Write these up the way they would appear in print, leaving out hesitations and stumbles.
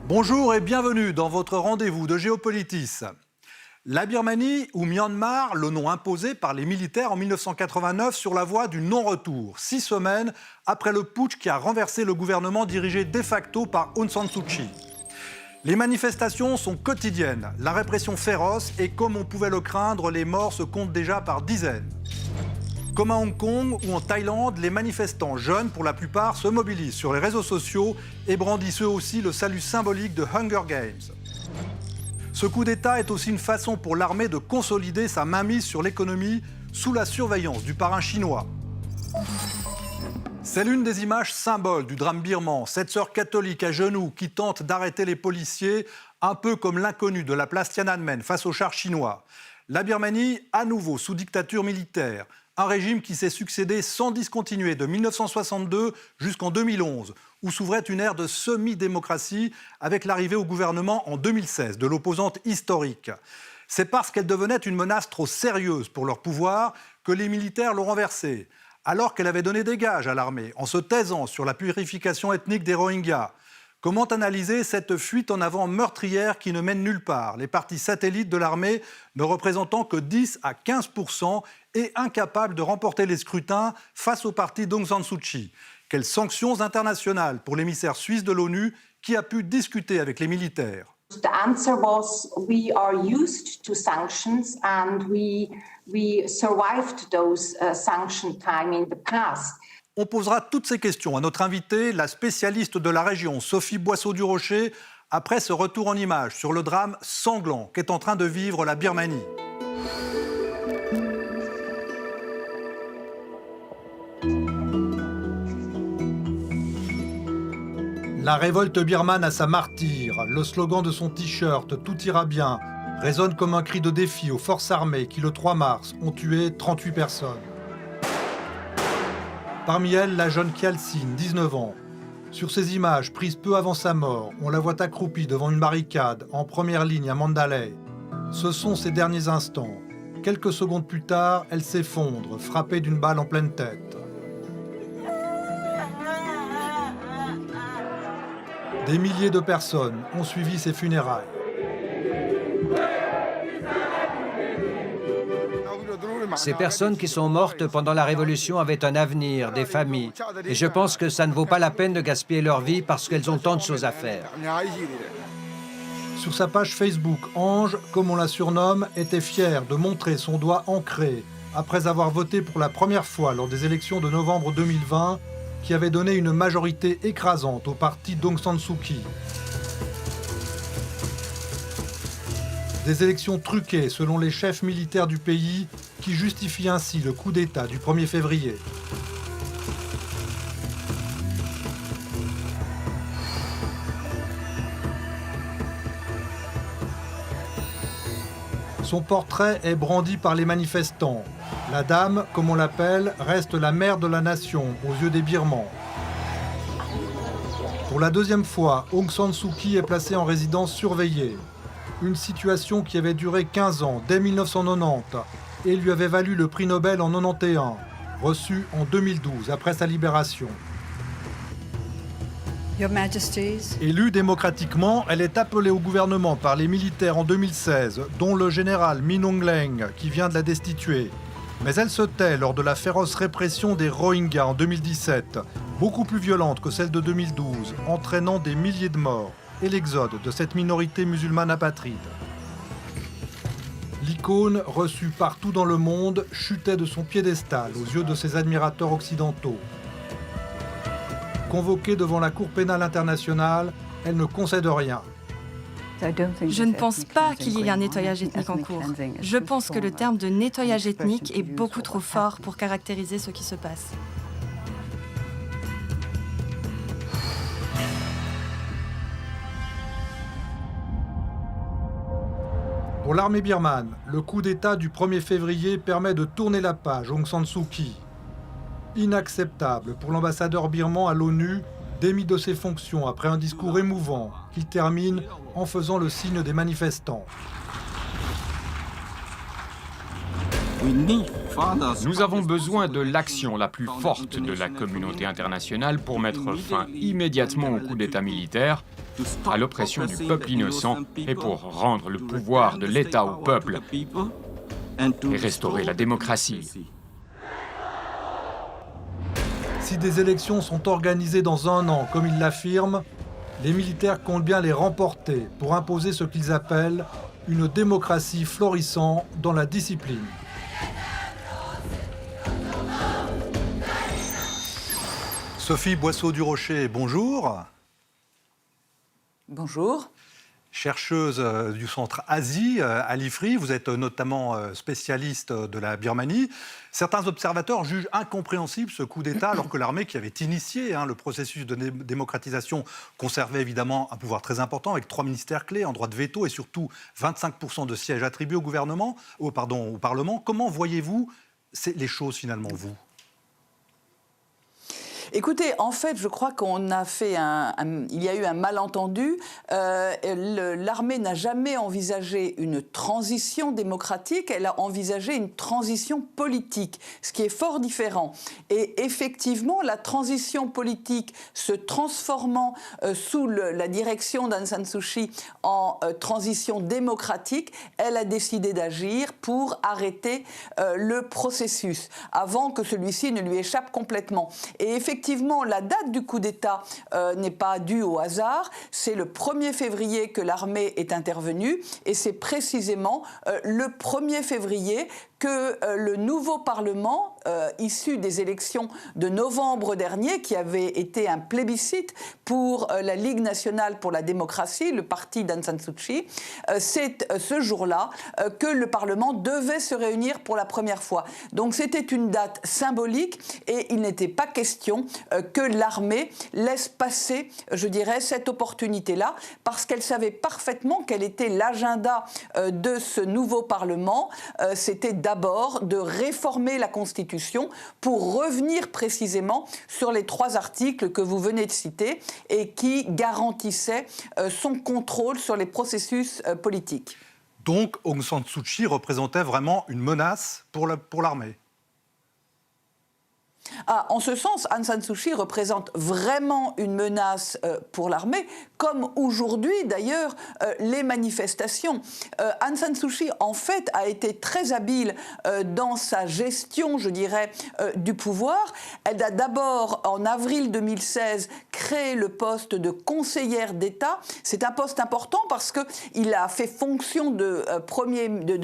Bonjour et bienvenue dans votre rendez-vous de Géopolitis. La Birmanie ou Myanmar, le nom imposé par les militaires en 1989 sur la voie du non-retour, 6 semaines après le putsch qui a renversé le gouvernement dirigé de facto par Aung San Suu Kyi. Les manifestations sont quotidiennes, la répression féroce et comme on pouvait le craindre, les morts se comptent déjà par dizaines. Comme à Hong Kong ou en Thaïlande, les manifestants jeunes, pour la plupart, se mobilisent sur les réseaux sociaux et brandissent eux aussi le salut symbolique de Hunger Games. Ce coup d'État est aussi une façon pour l'armée de consolider sa mainmise sur l'économie sous la surveillance du parrain chinois. C'est l'une des images symboles du drame birman, cette sœur catholique à genoux qui tente d'arrêter les policiers, un peu comme l'inconnu de la place Tiananmen face aux chars chinois. La Birmanie, à nouveau sous dictature militaire, un régime qui s'est succédé sans discontinuer de 1962 jusqu'en 2011, où s'ouvrait une ère de semi-démocratie avec l'arrivée au gouvernement en 2016 de l'opposante historique. C'est parce qu'elle devenait une menace trop sérieuse pour leur pouvoir que les militaires l'ont renversée, alors qu'elle avait donné des gages à l'armée en se taisant sur la purification ethnique des Rohingyas. Comment analyser cette fuite en avant meurtrière qui ne mène nulle part, les partis satellites de l'armée ne représentant que 10 à 15% et incapables de remporter les scrutins face au parti d'Aung San Suu Kyi? Quelles sanctions internationales pour l'émissaire suisse de l'ONU qui a pu discuter avec les militaires? The answer was we are used to sanctions and we survived those sanction time in the past. On posera toutes ces questions à notre invitée, la spécialiste de la région, Sophie Boisseau-Durocher, après ce retour en images sur le drame sanglant qu'est en train de vivre la Birmanie. La révolte birmane a sa martyre. Le slogan de son t-shirt « Tout ira bien » résonne comme un cri de défi aux forces armées qui, le 3 mars, ont tué 38 personnes. Parmi elles, la jeune Khalsin, 19 ans. Sur ces images prises peu avant sa mort, on la voit accroupie devant une barricade, en première ligne à Mandalay. Ce sont ses derniers instants. Quelques secondes plus tard, elle s'effondre, frappée d'une balle en pleine tête. Des milliers de personnes ont suivi ses funérailles. Ces personnes qui sont mortes pendant la Révolution avaient un avenir, des familles. Et je pense que ça ne vaut pas la peine de gaspiller leur vie parce qu'elles ont tant de choses à faire. Sur sa page Facebook, Ange, comme on la surnomme, était fière de montrer son doigt ancré après avoir voté pour la première fois lors des élections de novembre 2020 qui avait donné une majorité écrasante au parti d'Aung San Suu Kyi. Des élections truquées selon les chefs militaires du pays qui justifient ainsi le coup d'État du 1er février. Son portrait est brandi par les manifestants. La dame, comme on l'appelle, reste la mère de la nation aux yeux des Birmans. Pour la deuxième fois, Aung San Suu Kyi est placée en résidence surveillée. Une situation qui avait duré 15 ans, dès 1990, et lui avait valu le prix Nobel en 1991, reçu en 2012, après sa libération. Your Majesties. Élue démocratiquement, elle est appelée au gouvernement par les militaires en 2016, dont le général Min Aung Hlaing, qui vient de la destituer. Mais elle se tait lors de la féroce répression des Rohingyas en 2017, beaucoup plus violente que celle de 2012, entraînant des milliers de morts et l'exode de cette minorité musulmane apatride. L'icône, reçue partout dans le monde, chutait de son piédestal aux yeux de ses admirateurs occidentaux. Convoquée devant la Cour pénale internationale, elle ne concède rien. Je ne pense pas qu'il y ait un nettoyage ethnique en cours. Je pense que le terme de nettoyage ethnique est beaucoup trop fort pour caractériser ce qui se passe. Pour l'armée birmane, le coup d'État du 1er février permet de tourner la page Aung San Suu Kyi. Inacceptable pour l'ambassadeur birman à l'ONU, démis de ses fonctions après un discours émouvant qu'il termine en faisant le signe des manifestants. Nous avons besoin de l'action la plus forte de la communauté internationale pour mettre fin immédiatement au coup d'État militaire à l'oppression du peuple innocent et pour rendre le pouvoir de l'État au peuple et restaurer la démocratie. Si des élections sont organisées dans un an, comme ils l'affirment, les militaires comptent bien les remporter pour imposer ce qu'ils appellent une démocratie florissant dans la discipline. Sophie Boisseau-Durocher, bonjour. Bonjour. Chercheuse du centre Asie à l'IFRI, vous êtes notamment spécialiste de la Birmanie. Certains observateurs jugent incompréhensible ce coup d'État alors que l'armée qui avait initié le processus de démocratisation conservait évidemment un pouvoir très important avec 3 ministères clés, en droit de veto et surtout 25% de sièges attribués au Parlement. Comment voyez-vous les choses finalement, vous ? Écoutez, en fait, je crois qu'on a fait il y a eu un malentendu. L'armée n'a jamais envisagé une transition démocratique, elle a envisagé une transition politique, ce qui est fort différent. Et effectivement, la transition politique se transformant sous la direction d'Aung San Suu Kyi en transition démocratique, elle a décidé d'agir pour arrêter le processus avant que celui-ci ne lui échappe complètement. Et effectivement, la date du coup d'État n'est pas due au hasard. C'est le 1er février que l'armée est intervenue et c'est précisément le 1er février que le nouveau Parlement, issu des élections de novembre dernier, qui avait été un plébiscite pour la Ligue nationale pour la démocratie, le parti d'Aung San Suu Kyi, c'est ce jour-là que le Parlement devait se réunir pour la première fois. Donc c'était une date symbolique et il n'était pas question que l'armée laisse passer, je dirais, cette opportunité-là, parce qu'elle savait parfaitement quel était l'agenda de ce nouveau Parlement. C'était d'abord de réformer la Constitution pour revenir précisément sur les 3 articles que vous venez de citer et qui garantissaient son contrôle sur les processus politiques. Donc Aung San Suu Kyi représentait vraiment une menace pour l'armée. En ce sens, Aung San Suu Kyi représente vraiment une menace pour l'armée, comme aujourd'hui d'ailleurs les manifestations. Aung San Suu Kyi, en fait, a été très habile dans sa gestion, je dirais, du pouvoir. Elle a d'abord, en avril 2016, créé le poste de conseillère d'État. C'est un poste important parce qu'il a fait fonction de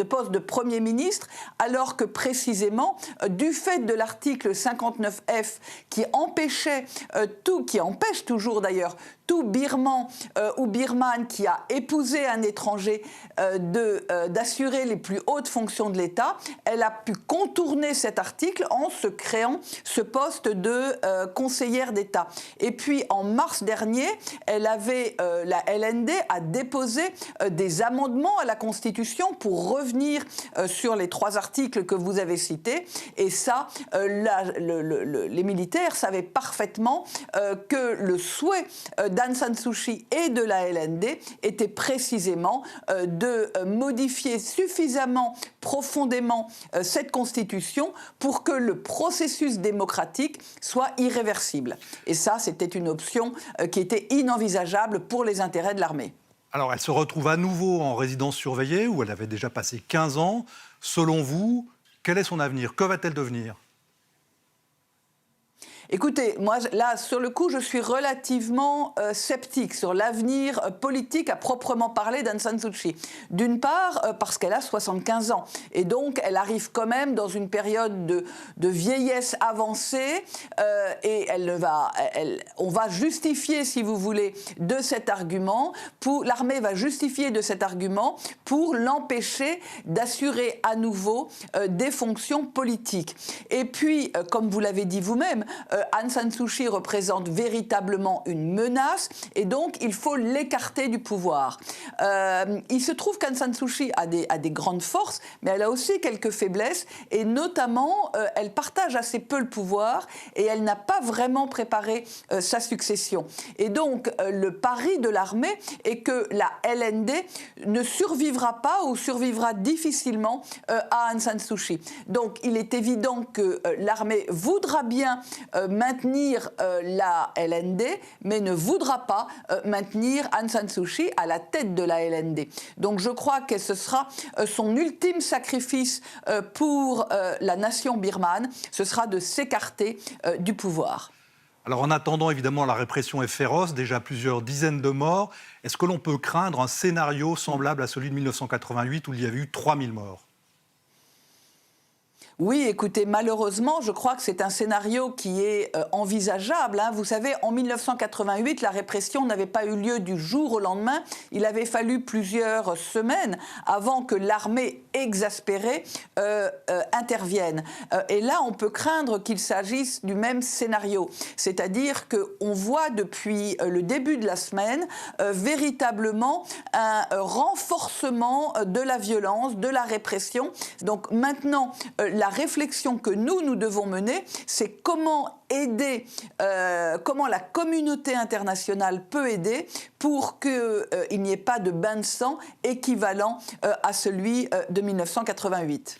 poste de Premier ministre, alors que précisément, du fait de l'article 59F qui empêchait qui empêche toujours d'ailleurs tout Birman ou Birmane qui a épousé un étranger d'assurer les plus hautes fonctions de l'État, elle a pu contourner cet article en se créant ce poste de conseillère d'État. Et puis en mars dernier, la LND a déposé des amendements à la Constitution pour revenir sur les 3 articles que vous avez cités. Et ça, les militaires savaient parfaitement que le souhait d'Aung San Suu Kyi et de la LND était précisément de modifier suffisamment profondément cette Constitution pour que le processus démocratique soit irréversible. Et ça, c'était une option qui était inenvisageable pour les intérêts de l'armée. Alors, elle se retrouve à nouveau en résidence surveillée, où elle avait déjà passé 15 ans. Selon vous, quel est son avenir ? Que va-t-elle devenir ? Écoutez, moi, là, sur le coup, je suis relativement sceptique sur l'avenir politique à proprement parler d'Aung San Suu Kyi. D'une part, parce qu'elle a 75 ans. Et donc, elle arrive quand même dans une période de vieillesse avancée. Et on va justifier, si vous voulez, de cet argument. L'armée va justifier de cet argument pour l'empêcher d'assurer à nouveau des fonctions politiques. Et puis, comme vous l'avez dit vous-même, Aung San Suu Kyi représente véritablement une menace et donc il faut l'écarter du pouvoir. Il se trouve qu'Aung San Suu Kyi a des grandes forces, mais elle a aussi quelques faiblesses et notamment elle partage assez peu le pouvoir et elle n'a pas vraiment préparé sa succession. Et donc le pari de l'armée est que la LND ne survivra pas ou survivra difficilement à Aung San Suu Kyi. Donc il est évident que l'armée voudra bien maintenir la LND, mais ne voudra pas maintenir Aung San Suu Kyi à la tête de la LND. Donc je crois que ce sera son ultime sacrifice pour la nation birmane, ce sera de s'écarter du pouvoir. Alors en attendant, évidemment, la répression est féroce, déjà plusieurs dizaines de morts. Est-ce que l'on peut craindre un scénario semblable à celui de 1988 où il y avait eu 3000 morts ? Oui, écoutez, malheureusement, je crois que c'est un scénario qui est envisageable. Vous savez, en 1988, la répression n'avait pas eu lieu du jour au lendemain. Il avait fallu plusieurs semaines avant que l'armée exaspérée intervienne. Et là, on peut craindre qu'il s'agisse du même scénario. C'est-à-dire qu'on voit depuis le début de la semaine véritablement un renforcement de la violence, de la répression. Donc maintenant, la réflexion que nous devons mener, c'est comment aider, comment la communauté internationale peut aider pour qu'il n'y ait pas de bain de sang équivalent à celui de 1988.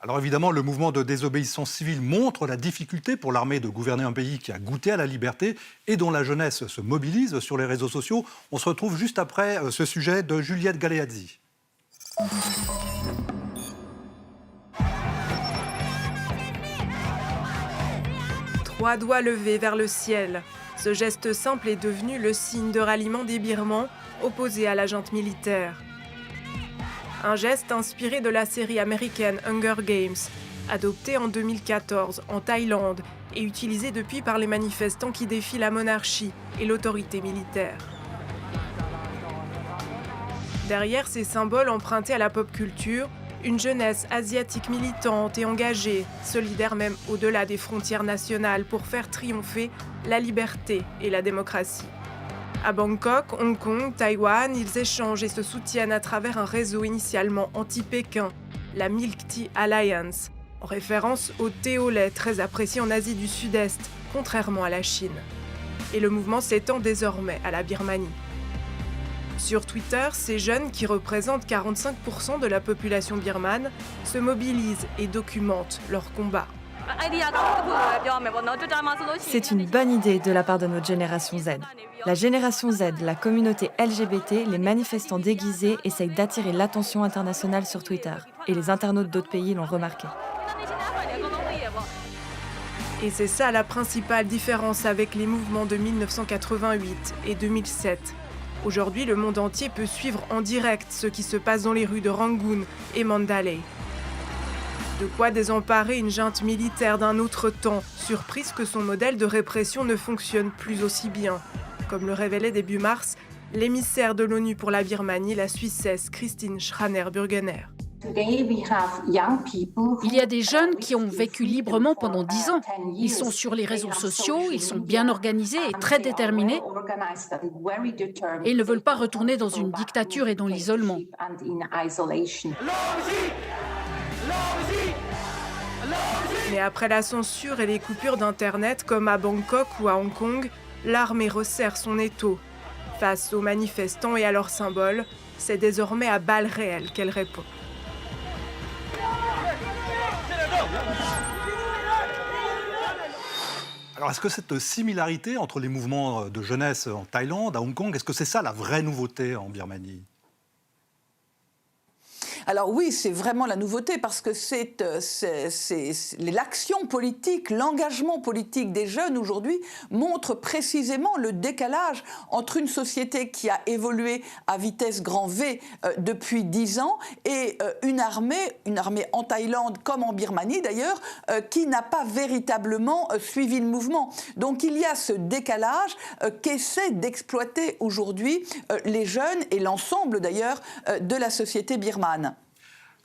Alors évidemment, le mouvement de désobéissance civile montre la difficulté pour l'armée de gouverner un pays qui a goûté à la liberté et dont la jeunesse se mobilise sur les réseaux sociaux. On se retrouve juste après ce sujet de Juliette Galeazzi. 3 doigts levés vers le ciel. Ce geste simple est devenu le signe de ralliement des Birmans opposés à la junte militaire. Un geste inspiré de la série américaine Hunger Games, adoptée en 2014 en Thaïlande et utilisée depuis par les manifestants qui défient la monarchie et l'autorité militaire. Derrière ces symboles empruntés à la pop culture, une jeunesse asiatique militante et engagée, solidaire même au-delà des frontières nationales pour faire triompher la liberté et la démocratie. À Bangkok, Hong Kong, Taïwan, ils échangent et se soutiennent à travers un réseau initialement anti-Pékin, la Milk Tea Alliance, en référence au thé au lait très apprécié en Asie du Sud-Est, contrairement à la Chine. Et le mouvement s'étend désormais à la Birmanie. Sur Twitter, ces jeunes, qui représentent 45% de la population birmane, se mobilisent et documentent leur combat. C'est une bonne idée de la part de notre génération Z. La génération Z, la communauté LGBT, les manifestants déguisés essayent d'attirer l'attention internationale sur Twitter. Et les internautes d'autres pays l'ont remarqué. Et c'est ça la principale différence avec les mouvements de 1988 et 2007. Aujourd'hui, le monde entier peut suivre en direct ce qui se passe dans les rues de Rangoon et Mandalay. De quoi désemparer une junte militaire d'un autre temps, surprise que son modèle de répression ne fonctionne plus aussi bien. Comme le révélait début mars l'émissaire de l'ONU pour la Birmanie, la Suissesse Christine Schraner-Burgener. Il y a des jeunes qui ont vécu librement pendant 10 ans. Ils sont sur les réseaux sociaux, ils sont bien organisés et très déterminés. Et ils ne veulent pas retourner dans une dictature et dans l'isolement. Mais après la censure et les coupures d'Internet, comme à Bangkok ou à Hong Kong, l'armée resserre son étau. Face aux manifestants et à leurs symboles, c'est désormais à balles réelles qu'elle répond. Alors est-ce que cette similarité entre les mouvements de jeunesse en Thaïlande, à Hong Kong, est-ce que c'est ça la vraie nouveauté en Birmanie ? Alors oui, c'est vraiment la nouveauté parce que c'est l'action politique, l'engagement politique des jeunes aujourd'hui montre précisément le décalage entre une société qui a évolué à vitesse grand V depuis 10 ans et une armée en Thaïlande comme en Birmanie d'ailleurs, qui n'a pas véritablement suivi le mouvement. Donc il y a ce décalage qu'essaient d'exploiter aujourd'hui les jeunes et l'ensemble d'ailleurs de la société birmane.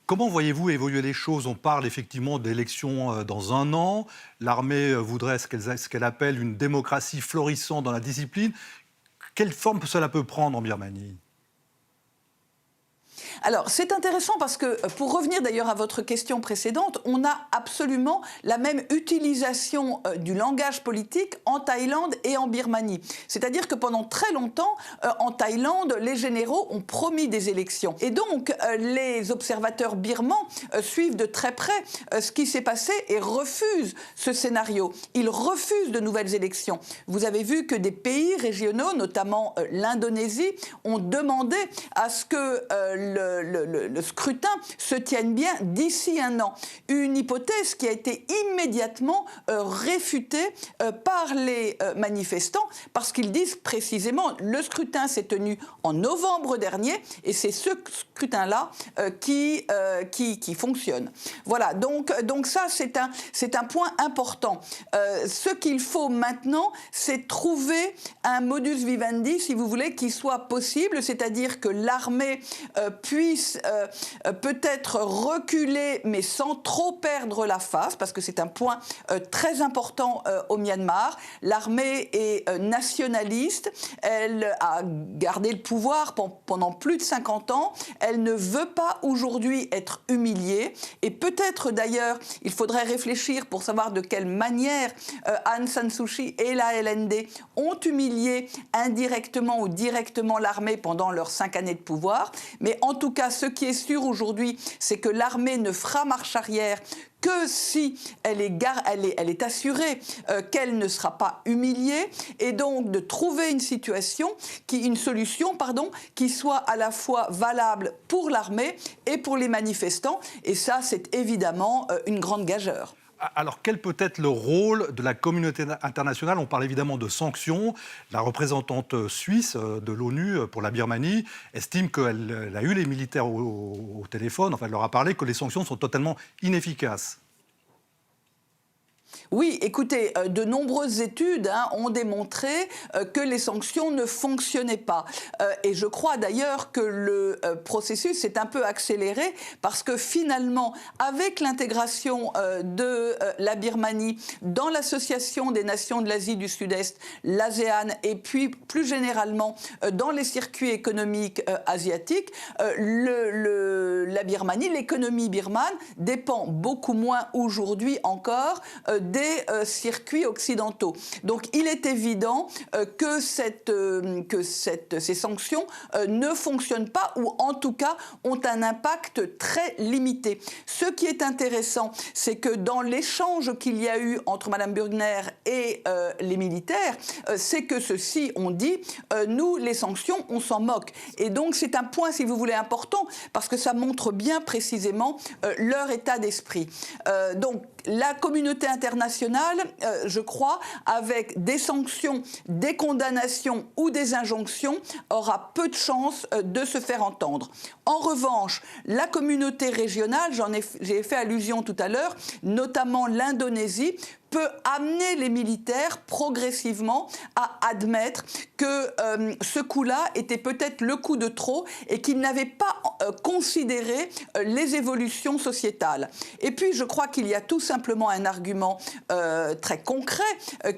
Comment voyez-vous évoluer les choses ? On parle effectivement d'élections dans 1 an. L'armée voudrait ce qu'elle appelle une démocratie florissante dans la discipline. Quelle forme cela peut prendre en Birmanie ? Alors, c'est intéressant parce que, pour revenir d'ailleurs à votre question précédente, on a absolument la même utilisation du langage politique en Thaïlande et en Birmanie. C'est-à-dire que pendant très longtemps, en Thaïlande, les généraux ont promis des élections. Et donc, les observateurs birmans suivent de très près ce qui s'est passé et refusent ce scénario. Ils refusent de nouvelles élections. Vous avez vu que des pays régionaux, notamment l'Indonésie, ont demandé à ce que le scrutin se tienne bien d'ici un an. Une hypothèse qui a été immédiatement réfutée par les manifestants parce qu'ils disent précisément le scrutin s'est tenu en novembre dernier et c'est ce scrutin-là qui fonctionne. Voilà, donc ça c'est un point important. Ce qu'il faut maintenant, c'est trouver un modus vivendi, si vous voulez, qui soit possible, c'est-à-dire que l'armée puisse peut-être reculer, mais sans trop perdre la face, parce que c'est un point très important au Myanmar. L'armée est nationaliste, elle a gardé le pouvoir pendant plus de 50 ans, elle ne veut pas aujourd'hui être humiliée, et peut-être d'ailleurs, il faudrait réfléchir pour savoir de quelle manière Aung San Suu Kyi et la LND ont humilié indirectement ou directement l'armée pendant leurs 5 années de pouvoir. Mais en tout cas, ce qui est sûr aujourd'hui, c'est que l'armée ne fera marche arrière que si elle est assurée qu'elle ne sera pas humiliée, et donc de trouver une solution qui soit à la fois valable pour l'armée et pour les manifestants. Et ça, c'est évidemment une grande gageure. Alors, quel peut être le rôle de la communauté internationale? On parle évidemment de sanctions. La représentante suisse de l'ONU pour la Birmanie estime qu'elle a eu les militaires au téléphone, enfin, elle leur a parlé que les sanctions sont totalement inefficaces. Oui, écoutez, de nombreuses études ont démontré que les sanctions ne fonctionnaient pas. Et je crois d'ailleurs que le processus s'est un peu accéléré parce que finalement, avec l'intégration de la Birmanie dans l'Association des nations de l'Asie du Sud-Est, l'ASEAN, et puis plus généralement dans les circuits économiques asiatiques, la Birmanie, l'économie birmane dépend beaucoup moins aujourd'hui encore des circuits occidentaux. Donc il est évident que ces sanctions ne fonctionnent pas ou en tout cas ont un impact très limité. Ce qui est intéressant, c'est que dans l'échange qu'il y a eu entre Mme Burgener et les militaires, c'est que ceux-ci ont dit nous, les sanctions, on s'en moque. Et donc c'est un point, si vous voulez, important parce que ça montre bien précisément leur état d'esprit. Donc la communauté internationale, je crois, avec des sanctions, des condamnations ou des injonctions, aura peu de chances de se faire entendre. En revanche, la communauté régionale, j'ai fait allusion tout à l'heure, notamment l'Indonésie, peut amener les militaires progressivement à admettre que ce coup-là était peut-être le coup de trop et qu'ils n'avaient pas considéré les évolutions sociétales. Et puis, je crois qu'il y a tout simplement un argument très concret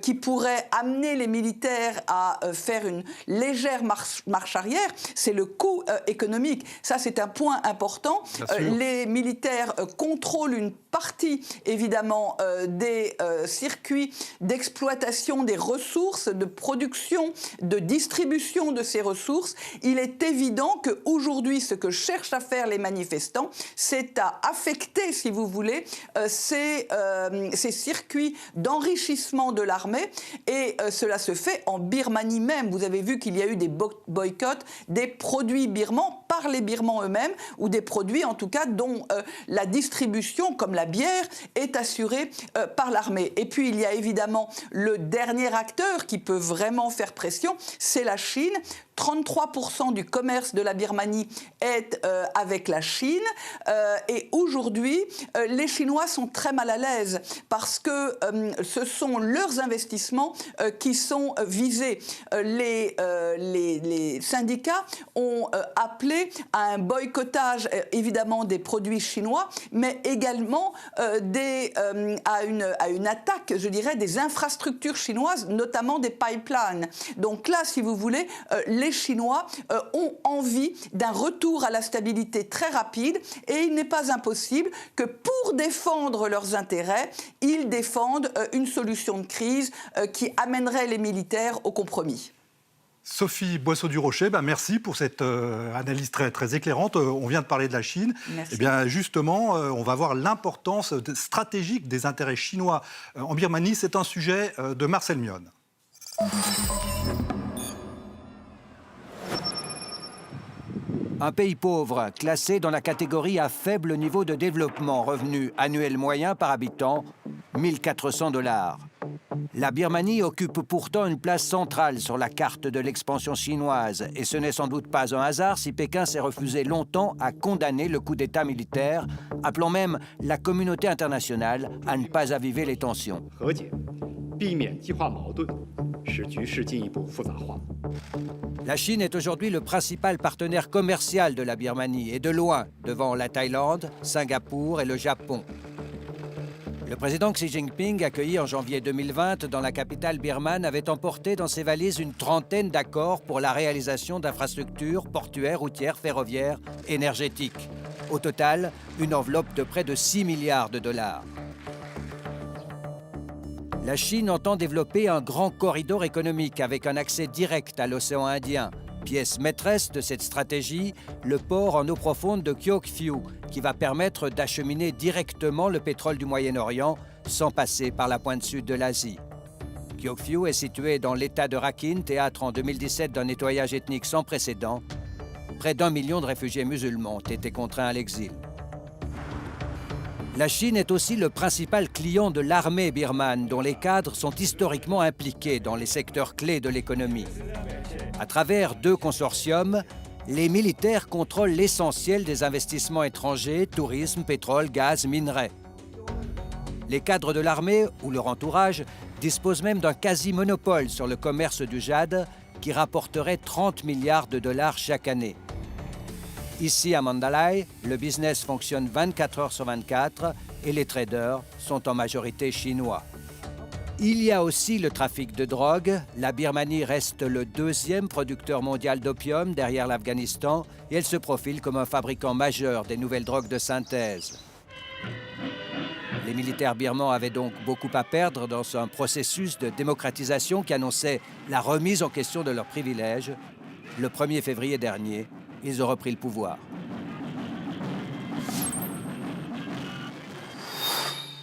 qui pourrait amener les militaires à faire une légère marche arrière, c'est le coût économique. Ça, c'est un point important. Les militaires contrôlent une partie, évidemment, des circuits d'exploitation des ressources, de production, de distribution de ces ressources. Il est évident qu'aujourd'hui, ce que cherchent à faire les manifestants, c'est à affecter, si vous voulez, ces circuits d'enrichissement de l'armée. Et cela se fait en Birmanie même. Vous avez vu qu'il y a eu des boycotts des produits birmans par les Birmans eux-mêmes, ou des produits, en tout cas, dont la distribution, comme la bière, est assurée par l'armée. Et puis, il y a évidemment le dernier acteur qui peut vraiment faire pression, c'est la Chine. 33% du commerce de la Birmanie est avec la Chine. Et aujourd'hui, les Chinois sont très mal à l'aise parce que ce sont leurs investissements qui sont visés. Les syndicats ont appelé à un boycottage, évidemment, des produits chinois, mais également à une attaque, je dirais, des infrastructures chinoises, notamment des pipelines. Donc là, si vous voulez, les les Chinois ont envie d'un retour à la stabilité très rapide et il n'est pas impossible que pour défendre leurs intérêts, ils défendent une solution de crise qui amènerait les militaires au compromis. Sophie Boisseau-du-Rocher, merci pour cette analyse très, très éclairante. On vient de parler de la Chine. Merci. Eh bien, justement, on va voir l'importance stratégique des intérêts chinois en Birmanie. C'est un sujet de Marcel Mion. Un pays pauvre, classé dans la catégorie à faible niveau de développement, revenu annuel moyen par habitant, 1 400 $. La Birmanie occupe pourtant une place centrale sur la carte de l'expansion chinoise, et ce n'est sans doute pas un hasard si Pékin s'est refusé longtemps à condamner le coup d'État militaire, appelant même la communauté internationale à ne pas aviver les tensions. La Chine est aujourd'hui le principal partenaire commercial de la Birmanie, et de loin, devant la Thaïlande, Singapour et le Japon. Le président Xi Jinping, accueilli en janvier 2020 dans la capitale birmane, avait emporté dans ses valises une trentaine d'accords pour la réalisation d'infrastructures portuaires, routières, ferroviaires, énergétiques. Au total, une enveloppe de près de 6 milliards $. La Chine entend développer un grand corridor économique avec un accès direct à l'océan Indien. Pièce maîtresse de cette stratégie, le port en eau profonde de Kyaukphyu, qui va permettre d'acheminer directement le pétrole du Moyen-Orient sans passer par la pointe sud de l'Asie. Kyaukphyu est situé dans l'État de Rakhine, théâtre en 2017 d'un nettoyage ethnique sans précédent. Près d'1 million de réfugiés musulmans ont été contraints à l'exil. La Chine est aussi le principal client de l'armée birmane, dont les cadres sont historiquement impliqués dans les secteurs clés de l'économie. À travers 2 consortiums, les militaires contrôlent l'essentiel des investissements étrangers, tourisme, pétrole, gaz, minerais. Les cadres de l'armée ou leur entourage disposent même d'un quasi-monopole sur le commerce du jade qui rapporterait 30 milliards $ chaque année. Ici, à Mandalay, le business fonctionne 24 heures sur 24 et les traders sont en majorité chinois. Il y a aussi le trafic de drogue. La Birmanie reste le 2e producteur mondial d'opium derrière l'Afghanistan et elle se profile comme un fabricant majeur des nouvelles drogues de synthèse. Les militaires birmans avaient donc beaucoup à perdre dans un processus de démocratisation qui annonçait la remise en question de leurs privilèges. Le 1er février dernier, ils ont repris le pouvoir.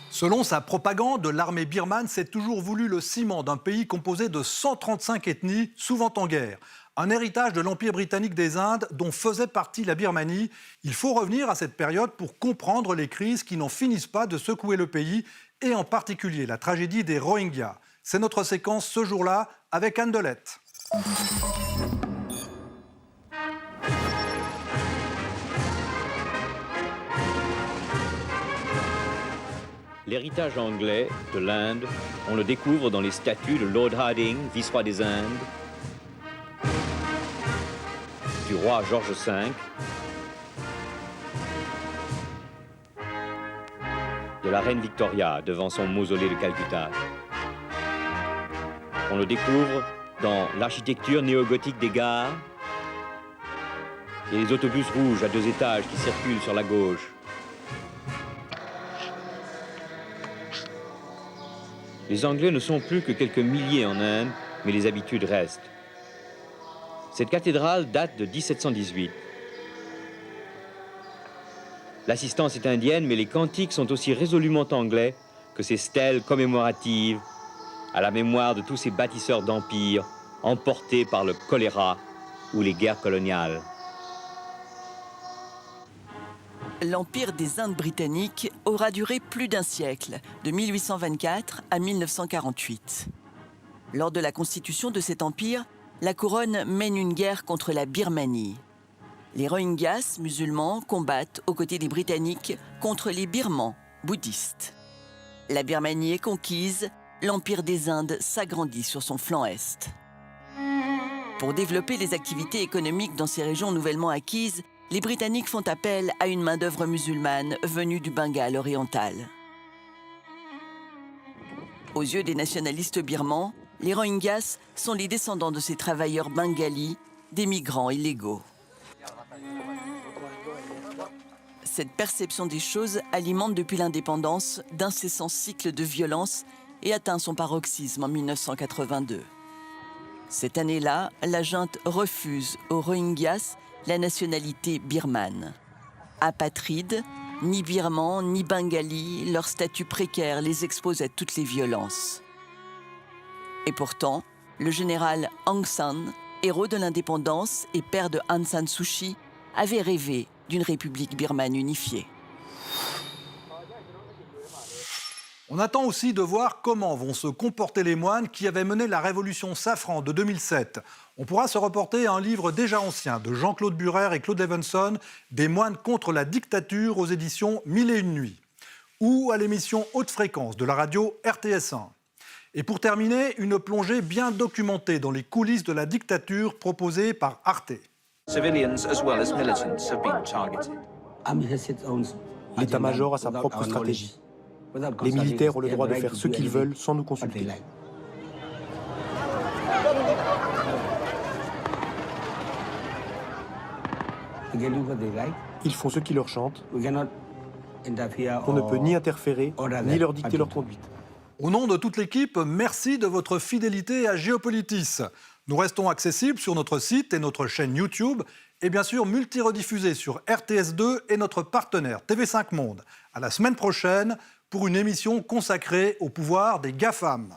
Selon sa propagande, l'armée birmane s'est toujours voulu le ciment d'un pays composé de 135 ethnies, souvent en guerre. Un héritage de l'Empire britannique des Indes dont faisait partie la Birmanie. Il faut revenir à cette période pour comprendre les crises qui n'en finissent pas de secouer le pays, et en particulier la tragédie des Rohingyas. C'est notre séquence ce jour-là avec Anne Delette. L'héritage anglais de l'Inde, on le découvre dans les statues de Lord Hardinge, vice-roi des Indes, du roi George V, de la reine Victoria devant son mausolée de Calcutta. On le découvre dans l'architecture néo-gothique des gares et les autobus rouges à 2 étages qui circulent sur la gauche. Les Anglais ne sont plus que quelques milliers en Inde, mais les habitudes restent. Cette cathédrale date de 1718. L'assistance est indienne, mais les cantiques sont aussi résolument anglais que ces stèles commémoratives à la mémoire de tous ces bâtisseurs d'empire emportés par le choléra ou les guerres coloniales. L'Empire des Indes britanniques aura duré plus d'1 siècle, de 1824 à 1948. Lors de la constitution de cet empire, la couronne mène une guerre contre la Birmanie. Les Rohingyas, musulmans, combattent aux côtés des Britanniques contre les Birmans, bouddhistes. La Birmanie est conquise, l'Empire des Indes s'agrandit sur son flanc est. Pour développer les activités économiques dans ces régions nouvellement acquises, les Britanniques font appel à une main-d'œuvre musulmane venue du Bengale oriental. Aux yeux des nationalistes birmans, les Rohingyas sont les descendants de ces travailleurs bengalis des migrants illégaux. Cette perception des choses alimente depuis l'indépendance d'incessants cycles de violence et atteint son paroxysme en 1982. Cette année-là, la junte refuse aux Rohingyas la nationalité birmane. Apatrides, ni birmans ni bengalis, leur statut précaire les expose à toutes les violences. Et pourtant, le général Aung San, héros de l'indépendance et père de Aung San Suu Kyi, avait rêvé d'une république birmane unifiée. On attend aussi de voir comment vont se comporter les moines qui avaient mené la révolution Safran de 2007. On pourra se reporter à un livre déjà ancien de Jean-Claude Burer et Claude Evenson, Des moines contre la dictature aux éditions 1001 nuits, ou à l'émission Haute Fréquence de la radio RTS1. Et pour terminer, une plongée bien documentée dans les coulisses de la dictature proposée par Arte. L'état-major a sa propre stratégie. Les militaires ont le droit de faire ce qu'ils veulent sans nous consulter. Ils font ce qui leur chante. On ne peut ni interférer, ni leur dicter leur conduite. Au nom de toute l'équipe, merci de votre fidélité à Géopolitis. Nous restons accessibles sur notre site et notre chaîne YouTube et bien sûr multi-rediffusés sur RTS2 et notre partenaire TV5 Monde. À la semaine prochaine pour une émission consacrée au pouvoir des GAFAM.